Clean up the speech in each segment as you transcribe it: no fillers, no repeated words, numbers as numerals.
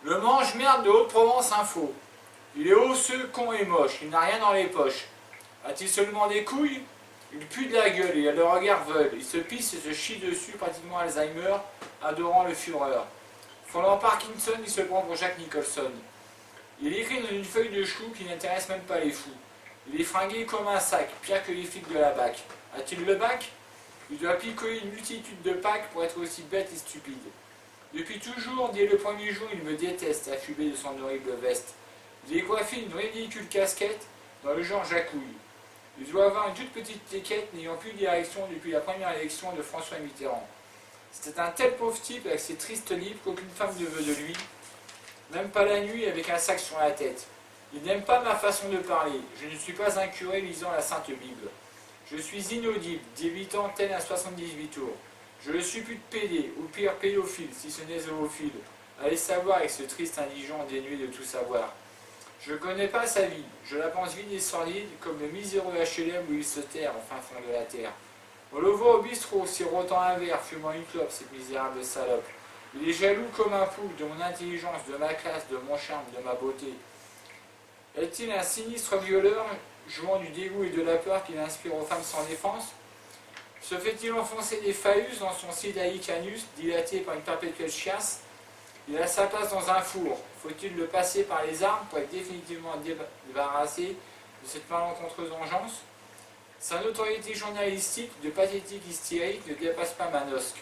Le mange-merde de Haute-Provence Info. Il est osseux, con et moche, il n'a rien dans les poches. A-t-il seulement des couilles? Il pue de la gueule, il a le regard veule, il se pisse et se chie dessus, pratiquement Alzheimer, adorant le Führer. Fondant Parkinson, il se prend pour Jack Nicholson. Il écrit dans une feuille de chou qui n'intéresse même pas les fous. Il est fringué comme un sac, pire que les flics de la BAC. A-t-il le bac? Il doit picoler une multitude de packs pour être aussi bête et stupide. Depuis toujours, dès le premier jour, il me déteste, affubé de son horrible veste. Il est coiffé d'une ridicule casquette, dans le genre Jacouille. Il doit avoir une toute petite étiquette n'ayant plus d'érection depuis la première élection de François Mitterrand. C'était un tel pauvre type avec ses tristes livres qu'aucune femme ne veut de lui, même pas la nuit avec un sac sur la tête. Il n'aime pas ma façon de parler, je ne suis pas un curé lisant la Sainte Bible. Je suis inaudible, débitant tel un 78 tours. Je ne suis plus de pédé, ou pire pédophile, si ce n'est zoophile. Allez savoir avec ce triste indigent dénué de tout savoir. Je ne connais pas sa vie, je la pense vide et sordide, comme le miséreux HLM où il se terre au fin fond de la terre. On le voit au bistrot, sirotant un verre, fumant une clope, cette misérable salope. Il est jaloux comme un fou de mon intelligence, de ma classe, de mon charme, de ma beauté. Est-il un sinistre violeur, jouant du dégoût et de la peur qu'il inspire aux femmes sans défense? Se fait-il enfoncer des phallus dans son sidaïque anus, dilaté par une perpétuelle chiasse? Il a sa place dans un four. Faut-il le passer par les armes pour être définitivement débarrassé de cette malencontreuse vengeance? Sa notoriété journalistique, de pathétique hystérique, ne dépasse pas Manosque.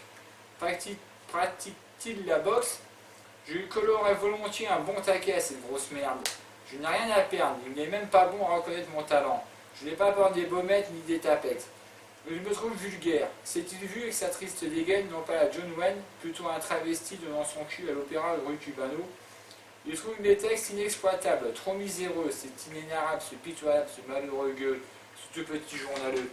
Pratique-t-il la boxe? Je lui colorerais volontiers un bon taquet à cette grosse merde. Je n'ai rien à perdre, il n'est même pas bon à reconnaître mon talent. Je n'ai pas peur des baumettes ni des tapettes. Mais je me trouve vulgaire. S'est-il vu avec sa triste dégaine, non pas la John Wayne, plutôt un travesti donnant son cul à l'opéra rue Cubano? Il trouve des textes inexploitables, trop miséreux, c'est inénarrable, ce pitoyable, ce malheureux gueux, ce tout petit journaleux.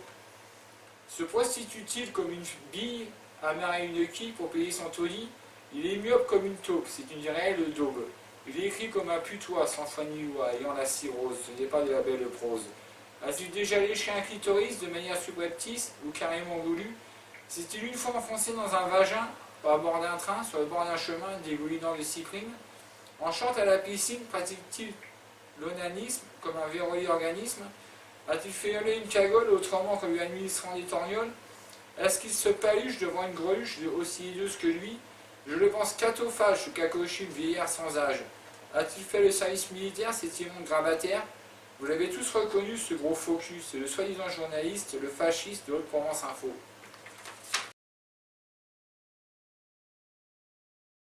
Se prostitue-t-il comme une bille à marier une quille pour payer son taudis? Il est myope comme une taupe, c'est une réelle daube. Il écrit comme un putois, sans foi ni loi, ayant la cirrhose, ce n'est pas de la belle prose. As-tu déjà léché un clitoris de manière subreptice ou carrément voulu? S'est-il une fois enfoncé dans un vagin, à bord d'un train, sur le bord d'un chemin, dégoulinant de cyprine? En chante à la piscine, pratique-t-il l'onanisme comme un verrouillé organisme? A-t-il fait hurler une cagole autrement qu'en lui administrant des torgnoles? Est-ce qu'il se paluche devant une greluche aussi hideuse que lui? Je le pense catophage, ce cacochule vieillard sans âge. A-t-il fait le service militaire, cet immonde grabataire? Vous l'avez tous reconnu, ce gros focus, le soi-disant journaliste, le fasciste de Haute-Provence Info.